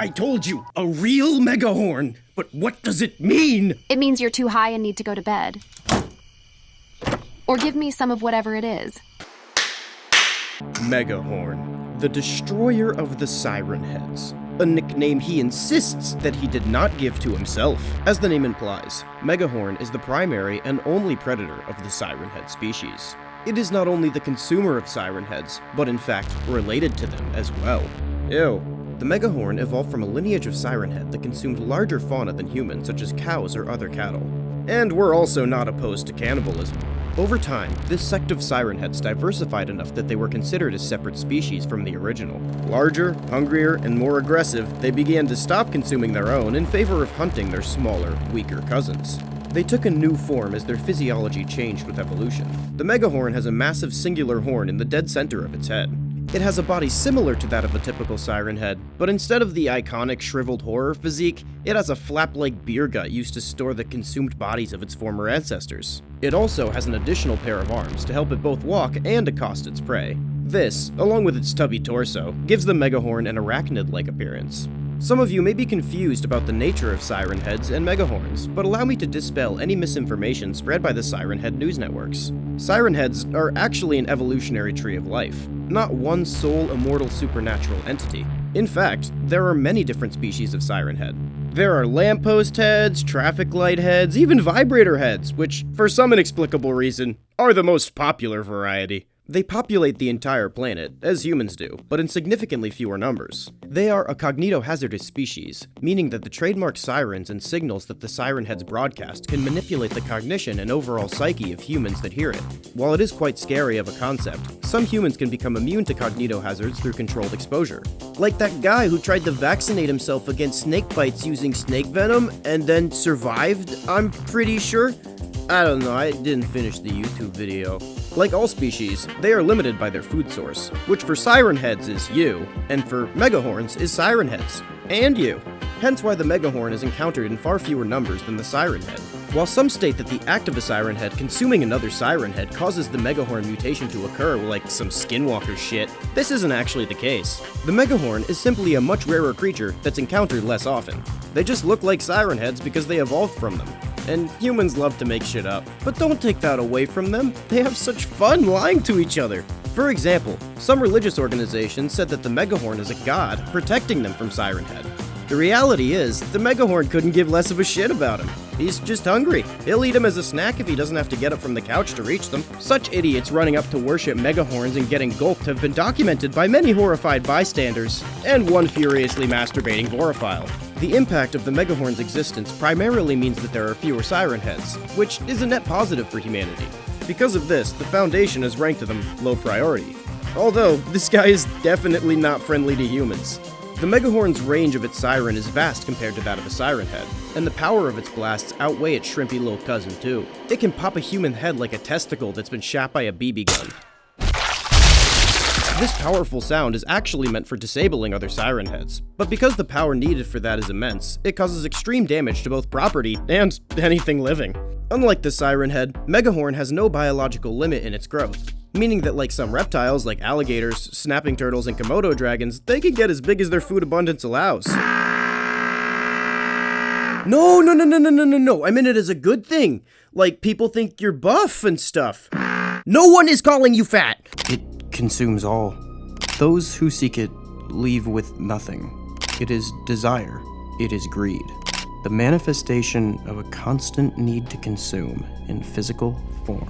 I told you, a real megahorn. But what does it mean? It means you're too high and need to go to bed. Or give me some of whatever it is. Megahorn, the destroyer of the Siren Heads. A nickname he insists that he did not give to himself. As the name implies, Megahorn is the primary and only predator of the Siren Head species. It is not only the consumer of Siren Heads, but in fact related to them as well. Ew. The Megahorn evolved from a lineage of Siren Head that consumed larger fauna than humans, such as cows or other cattle. And we're also not opposed to cannibalism. Over time, this sect of Siren Heads diversified enough that they were considered as separate species from the original. Larger, hungrier, and more aggressive, they began to stop consuming their own in favor of hunting their smaller, weaker cousins. They took a new form as their physiology changed with evolution. The Megahorn has a massive singular horn in the dead center of its head. It has a body similar to that of a typical Siren Head, but instead of the iconic shriveled horror physique, it has a flap-like beer gut used to store the consumed bodies of its former ancestors. It also has an additional pair of arms to help it both walk and accost its prey. This, along with its stubby torso, gives the Megahorn an arachnid-like appearance. Some of you may be confused about the nature of Siren Heads and Megahorns, but allow me to dispel any misinformation spread by the Siren Head news networks. Siren Heads are actually an evolutionary tree of life, not one sole immortal supernatural entity. In fact, there are many different species of Siren Head. There are lamppost heads, traffic light heads, even vibrator heads, which, for some inexplicable reason, are the most popular variety. They populate the entire planet, as humans do, but in significantly fewer numbers. They are a cognitohazardous species, meaning that the trademark sirens and signals that the Siren Heads broadcast can manipulate the cognition and overall psyche of humans that hear it. While it is quite scary of a concept, some humans can become immune to cognitohazards through controlled exposure. Like that guy who tried to vaccinate himself against snake bites using snake venom and then survived, I'm pretty sure. I don't know, I didn't finish the YouTube video. Like all species, they are limited by their food source, which for Siren Heads is you, and for Megahorns is Siren Heads, and you. Hence why the Megahorn is encountered in far fewer numbers than the Siren Head. While some state that the act of a Siren Head consuming another Siren Head causes the Megahorn mutation to occur like some Skinwalker shit, this isn't actually the case. The Megahorn is simply a much rarer creature that's encountered less often. They just look like Siren Heads because they evolved from them. And humans love to make shit up. But don't take that away from them. They have such fun lying to each other. For example, some religious organizations said that the Megahorn is a god protecting them from Siren Head. The reality is, the Megahorn couldn't give less of a shit about him. He's just hungry. He'll eat him as a snack if he doesn't have to get up from the couch to reach them. Such idiots running up to worship Megahorns and getting gulped have been documented by many horrified bystanders, and one furiously masturbating vorophile. The impact of the Megahorn's existence primarily means that there are fewer Siren Heads, which is a net positive for humanity. Because of this, the Foundation has ranked them low priority. Although, this guy is definitely not friendly to humans. The Megahorn's range of its siren is vast compared to that of a Siren Head, and the power of its blasts outweigh its shrimpy little cousin too. It can pop a human head like a testicle that's been shot by a BB gun. This powerful sound is actually meant for disabling other Siren Heads, but because the power needed for that is immense, it causes extreme damage to both property and anything living. Unlike the Siren Head, Megahorn has no biological limit in its growth, meaning that like some reptiles like alligators, snapping turtles, and Komodo dragons, they can get as big as their food abundance allows. No, I meant it as a good thing. Like, people think you're buff and stuff. No one is calling you fat! It consumes all. Those who seek it leave with nothing. It is desire. It is greed. The manifestation of a constant need to consume in physical form.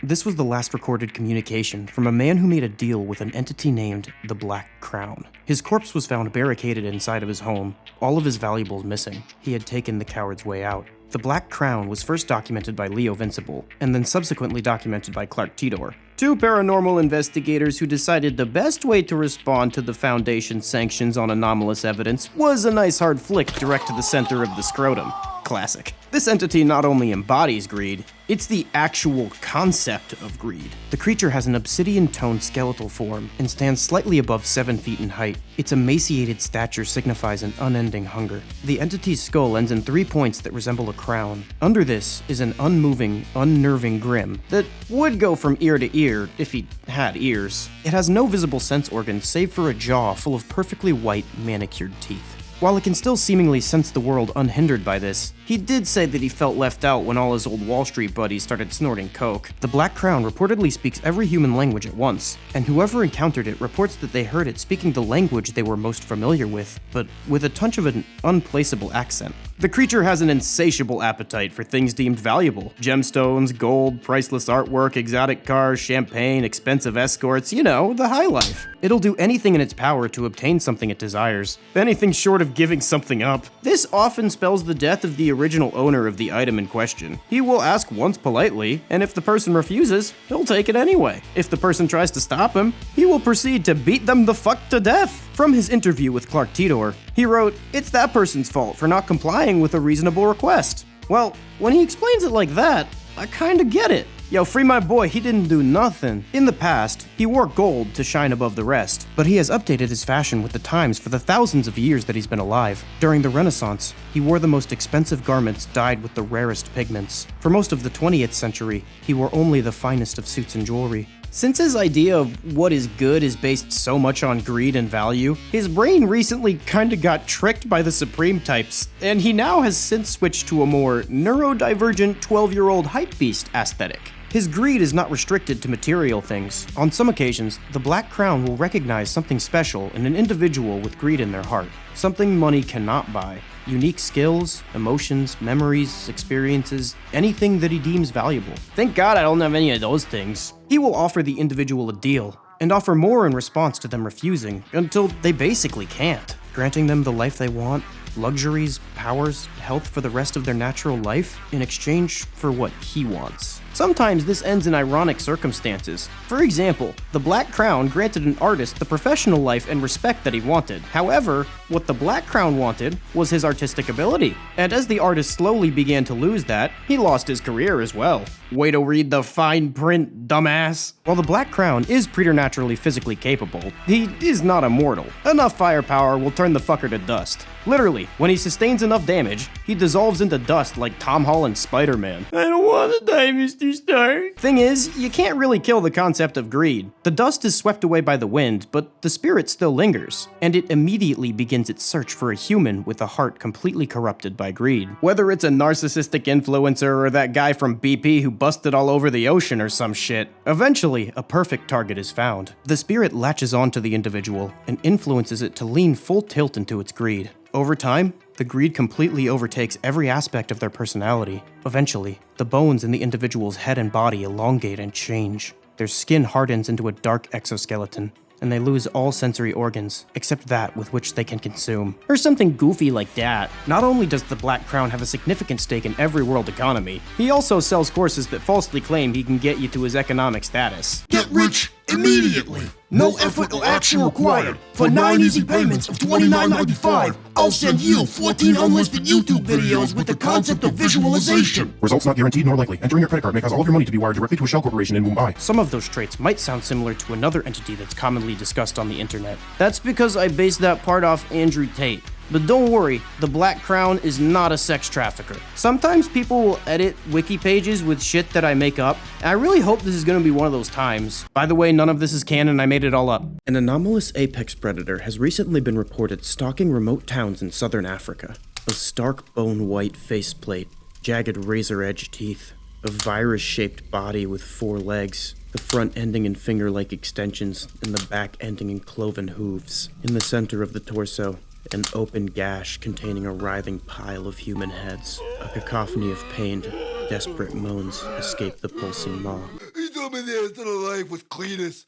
This was the last recorded communication from a man who made a deal with an entity named the Black Crown. His corpse was found barricaded inside of his home, all of his valuables missing. He had taken the coward's way out. The Black Crown was first documented by Leovincible, and then subsequently documented by Clark Tidor, two paranormal investigators who decided the best way to respond to the Foundation's sanctions on anomalous evidence was a nice hard flick direct to the center of the scrotum. Classic. This entity not only embodies greed, it's the actual concept of greed. The creature has an obsidian-toned skeletal form and stands slightly above 7 feet in height. Its emaciated stature signifies an unending hunger. The entity's skull ends in 3 points that resemble a crown. Under this is an unmoving, unnerving grin that would go from ear to ear if he had ears. It has no visible sense organs save for a jaw full of perfectly white, manicured teeth. While it can still seemingly sense the world unhindered by this, he did say that he felt left out when all his old Wall Street buddies started snorting coke. The Black Crown reportedly speaks every human language at once, and whoever encountered it reports that they heard it speaking the language they were most familiar with, but with a touch of an unplaceable accent. The creature has an insatiable appetite for things deemed valuable. Gemstones, gold, priceless artwork, exotic cars, champagne, expensive escorts, you know, the high life. It'll do anything in its power to obtain something it desires, anything short of giving something up. This often spells the death of the original owner of the item in question. He will ask once politely, and if the person refuses, he'll take it anyway. If the person tries to stop him, he will proceed to beat them the fuck to death. From his interview with Clark Tidor, he wrote, "It's that person's fault for not complying with a reasonable request." Well, when he explains it like that, I kinda get it. Yo, free my boy, he didn't do nothing. In the past, he wore gold to shine above the rest, but he has updated his fashion with the times for the thousands of years that he's been alive. During the Renaissance, he wore the most expensive garments dyed with the rarest pigments. For most of the 20th century, he wore only the finest of suits and jewelry. Since his idea of what is good is based so much on greed and value, his brain recently kinda got tricked by the Supreme types, and he now has since switched to a more neurodivergent 12-year-old hypebeast aesthetic. His greed is not restricted to material things. On some occasions, the Black Crown will recognize something special in an individual with greed in their heart, something money cannot buy. Unique skills, emotions, memories, experiences, anything that he deems valuable. Thank God I don't have any of those things. He will offer the individual a deal, and offer more in response to them refusing, until they basically can't, granting them the life they want, luxuries, powers, health for the rest of their natural life, in exchange for what he wants. Sometimes this ends in ironic circumstances. For example, the Black Crown granted an artist the professional life and respect that he wanted. However, what the Black Crown wanted was his artistic ability. And as the artist slowly began to lose that, he lost his career as well. Way to read the fine print, dumbass. While the Black Crown is preternaturally physically capable, he is not immortal. Enough firepower will turn the fucker to dust. Literally, when he sustains enough damage, he dissolves into dust like Tom Holland's Spider-Man. I don't want to die, Mr. Stark. Thing is, you can't really kill the concept of greed. The dust is swept away by the wind, but the spirit still lingers, and it immediately begins its search for a human with a heart completely corrupted by greed. Whether it's a narcissistic influencer or that guy from BP who busted all over the ocean or some shit, eventually a perfect target is found. The spirit latches onto the individual and influences it to lean full tilt into its greed. Over time, the greed completely overtakes every aspect of their personality. Eventually, the bones in the individual's head and body elongate and change. Their skin hardens into a dark exoskeleton, and they lose all sensory organs, except that with which they can consume. Or something goofy like that. Not only does the Black Crown have a significant stake in every world economy, he also sells courses that falsely claim he can get you to his economic status. Get rich immediately. No effort or action required. For 9 easy payments of $29.95, I'll send you 14 unlisted YouTube videos with the concept of visualization. Results not guaranteed nor likely. Entering your credit card may cause all of your money to be wired directly to a shell corporation in Mumbai. Some of those traits might sound similar to another entity that's commonly discussed on the internet. That's because I based that part off Andrew Tate. But don't worry, the Black Crown is not a sex trafficker. Sometimes people will edit wiki pages with shit that I make up, and I really hope this is gonna be one of those times. By the way, none of this is canon, I made it all up. An anomalous apex predator has recently been reported stalking remote towns in southern Africa. A stark bone-white faceplate, jagged razor-edged teeth, a virus-shaped body with 4 legs, the front ending in finger-like extensions, and the back ending in cloven hooves. In the center of the torso, an open gash containing a writhing pile of human heads. A cacophony of pained, desperate moans escape the pulsing maw. He told me the answer to life was Cletus,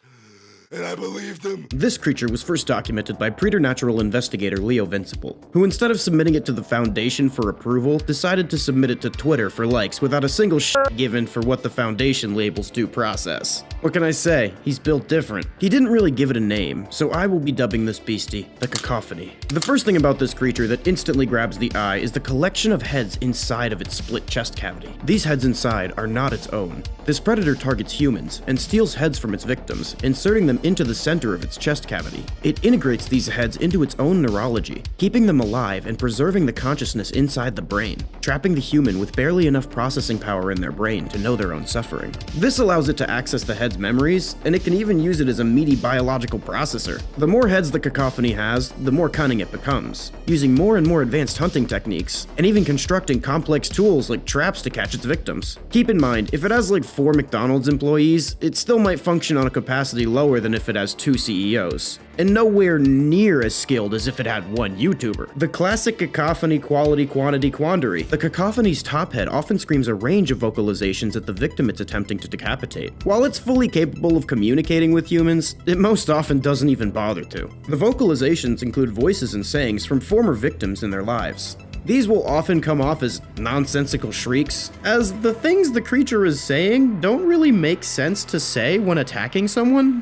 and I believed him. This creature was first documented by preternatural investigator Leovincible, who instead of submitting it to the Foundation for approval, decided to submit it to Twitter for likes without a single shit given for what the Foundation labels due process. What can I say? He's built different. He didn't really give it a name, so I will be dubbing this beastie the Cacophony. The first thing about this creature that instantly grabs the eye is the collection of heads inside of its split chest cavity. These heads inside are not its own. This predator targets humans and steals heads from its victims, inserting them into the center of its chest cavity. It integrates these heads into its own neurology, keeping them alive and preserving the consciousness inside the brain, trapping the human with barely enough processing power in their brain to know their own suffering. This allows it to access the head's memories, and it can even use it as a meaty biological processor. The more heads the Cacophony has, the more cunning it becomes, using more and more advanced hunting techniques, and even constructing complex tools like traps to catch its victims. Keep in mind, if it has like 4 McDonald's employees, it still might function on a capacity lower than if it has 2 CEOs, and nowhere near as skilled as if it had 1 YouTuber. The classic Cacophony quality-quantity quandary. The Cacophony's top head often screams a range of vocalizations at the victim it's attempting to decapitate. While it's fully capable of communicating with humans, it most often doesn't even bother to. The vocalizations include voices and sayings from former victims in their lives. These will often come off as nonsensical shrieks, as the things the creature is saying don't really make sense to say when attacking someone.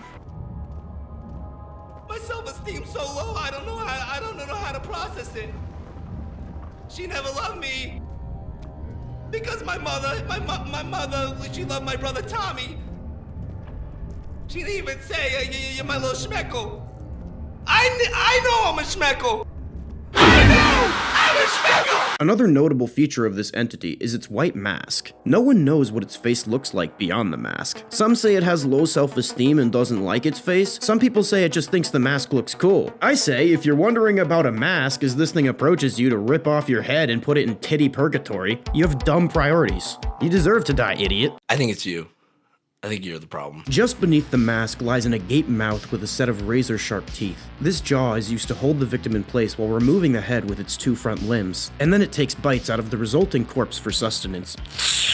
My self-esteem's so low, I don't know how to process it. She never loved me. Because my mother, she loved my brother Tommy. She didn't even say, you're my little schmeckle. I know I'm a schmeckle. Another notable feature of this entity is its white mask. No one knows what its face looks like beyond the mask. Some say it has low self-esteem and doesn't like its face. Some people say it just thinks the mask looks cool. I say, if you're wondering about a mask as this thing approaches you to rip off your head and put it in titty purgatory, you have dumb priorities. You deserve to die, idiot. I think it's you. I think you're the problem. Just beneath the mask lies an agape mouth with a set of razor-sharp teeth. This jaw is used to hold the victim in place while removing the head with its 2 front limbs, and then it takes bites out of the resulting corpse for sustenance.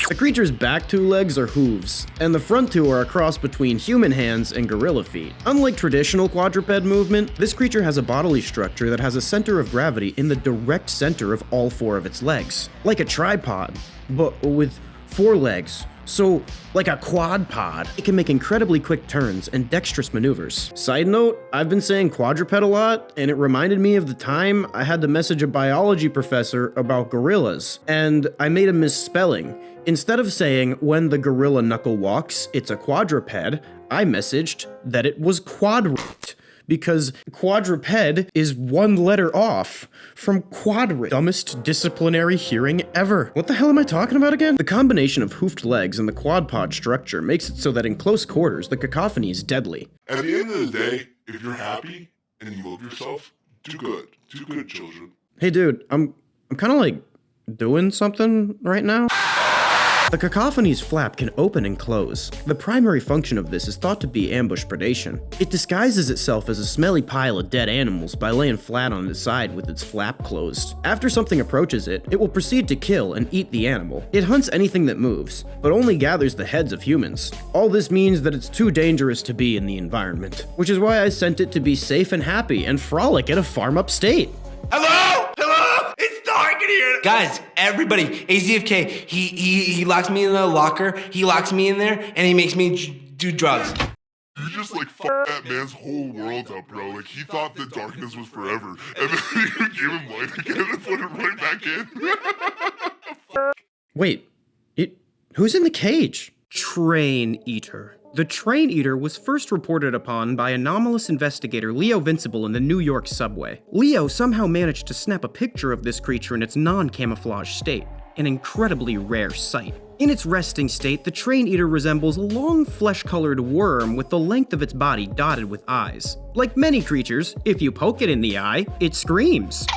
The creature's back 2 legs are hooves, and the front 2 are a cross between human hands and gorilla feet. Unlike traditional quadruped movement, this creature has a bodily structure that has a center of gravity in the direct center of all 4 of its legs, like a tripod, but with 4 legs. So, like a quad pod, it can make incredibly quick turns and dexterous maneuvers. Side note, I've been saying quadruped a lot, and it reminded me of the time I had to message a biology professor about gorillas, and I made a misspelling. Instead of saying, when the gorilla knuckle walks, it's a quadruped, I messaged that it was quadruped. Because quadruped is 1 letter off from quadruped. Dumbest disciplinary hearing ever. What the hell am I talking about again? The combination of hoofed legs and the quadpod structure makes it so that in close quarters, the Cacophony is deadly. At the end of the day, if you're happy and you love yourself, do good. Do good, children. Hey dude, I'm kind of like doing something right now. The Cacophony's flap can open and close. The primary function of this is thought to be ambush predation. It disguises itself as a smelly pile of dead animals by laying flat on its side with its flap closed. After something approaches it, it will proceed to kill and eat the animal. It hunts anything that moves, but only gathers the heads of humans. All this means that it's too dangerous to be in the environment, which is why I sent it to be safe and happy and frolic at a farm upstate. Hello? Hello? It's dark in here. Guys, everybody, AzFk, he locks me in the locker, he locks me in there, and he makes me do drugs. You just like fucked that man's whole world up, bro. Like he thought that darkness was forever, and then you gave him light again and put it right back in. Wait, who's in the cage? Train Eater. The Train Eater was first reported upon by anomalous investigator Leovincible in the New York subway. Leo somehow managed to snap a picture of this creature in its non-camouflage state, an incredibly rare sight. In its resting state, the Train Eater resembles a long flesh-colored worm with the length of its body dotted with eyes. Like many creatures, if you poke it in the eye, it screams.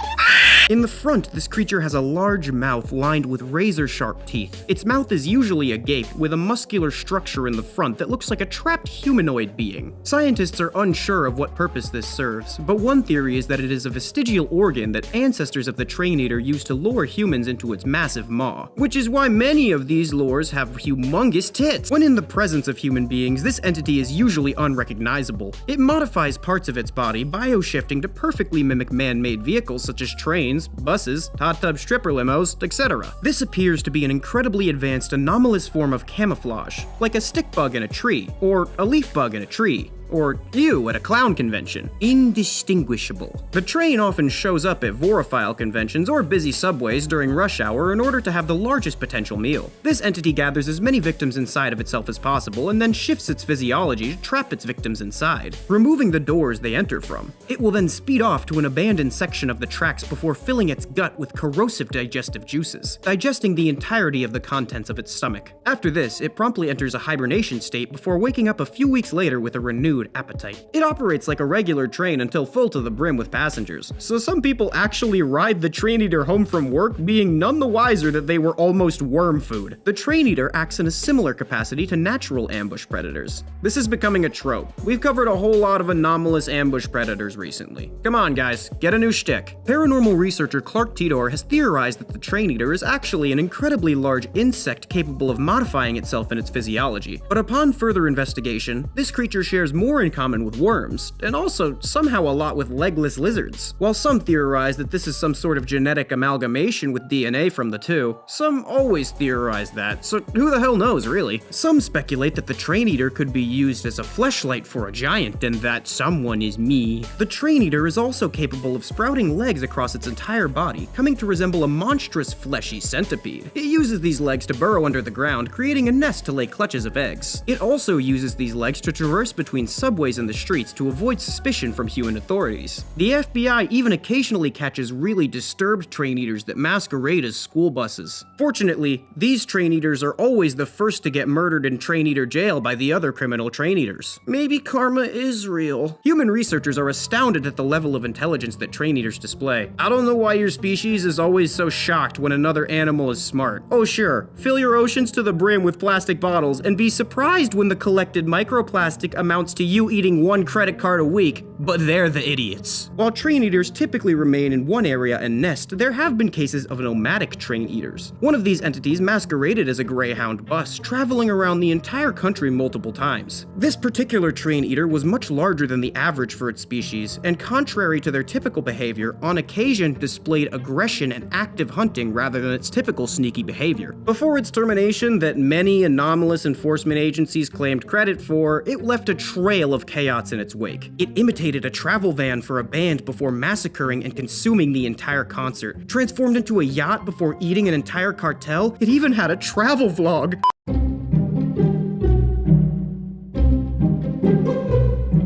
In the front, this creature has a large mouth lined with razor-sharp teeth. Its mouth is usually agape, with a muscular structure in the front that looks like a trapped humanoid being. Scientists are unsure of what purpose this serves, but one theory is that it is a vestigial organ that ancestors of the Train Eater used to lure humans into its massive maw, which is why many of these lures have humongous tits. When in the presence of human beings, this entity is usually unrecognizable. It modifies parts of its body, bio-shifting to perfectly mimic man-made vehicles such as trains, buses, hot tub stripper limos, etc. This appears to be an incredibly advanced anomalous form of camouflage, like a stick bug in a tree, or a leaf bug in a tree. or you at a clown convention. Indistinguishable. The train often shows up at vorophile conventions or busy subways during rush hour in order to have the largest potential meal. This entity gathers as many victims inside of itself as possible and then shifts its physiology to trap its victims inside, removing the doors they enter from. It will then speed off to an abandoned section of the tracks before filling its gut with corrosive digestive juices, digesting the entirety of the contents of its stomach. After this, it promptly enters a hibernation state before waking up a few weeks later with a renewed appetite. It operates like a regular train until full to the brim with passengers, so some people actually ride the train eater home from work being none the wiser that they were almost worm food. The train eater acts in a similar capacity to natural ambush predators. This is becoming a trope. We've covered a whole lot of anomalous ambush predators recently. Come on guys, get a new shtick. Paranormal researcher Clark Tidor has theorized that the train eater is actually an incredibly large insect capable of modifying itself in its physiology, but upon further investigation, this creature shares more in common with worms, and also somehow a lot with legless lizards. While some theorize that this is some sort of genetic amalgamation with DNA from the two, some always theorize that, so who the hell knows really? Some speculate that the train eater could be used as a fleshlight for a giant and that someone is me. The train eater is also capable of sprouting legs across its entire body, coming to resemble a monstrous fleshy centipede. It uses these legs to burrow under the ground, creating a nest to lay clutches of eggs. It also uses these legs to traverse between subways and the streets to avoid suspicion from human authorities. The FBI even occasionally catches really disturbed train eaters that masquerade as school buses. Fortunately, these train eaters are always the first to get murdered in train eater jail by the other criminal train eaters. Maybe karma is real. Human researchers are astounded at the level of intelligence that train eaters display. I don't know why your species is always so shocked when another animal is smart. Oh sure, fill your oceans to the brim with plastic bottles and be surprised when the collected microplastic amounts to you eating one credit card a week, but they're the idiots. While train eaters typically remain in one area and nest, there have been cases of nomadic train eaters. One of these entities masqueraded as a Greyhound bus, traveling around the entire country multiple times. This particular train eater was much larger than the average for its species, and contrary to their typical behavior, on occasion displayed aggression and active hunting rather than its typical sneaky behavior. Before its termination that many anomalous enforcement agencies claimed credit for, it left a trail of chaos in its wake. It imitated a travel van for a band before massacring and consuming the entire concert, transformed into a yacht before eating an entire cartel. It even had a travel vlog.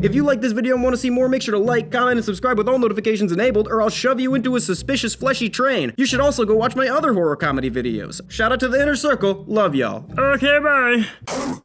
If you like this video and want to see more, make sure to like, comment, and subscribe with all notifications enabled, or I'll shove you into a suspicious fleshy train. You should also go watch my other horror comedy videos. Shout out to the Inner Circle. Love y'all. Okay, bye.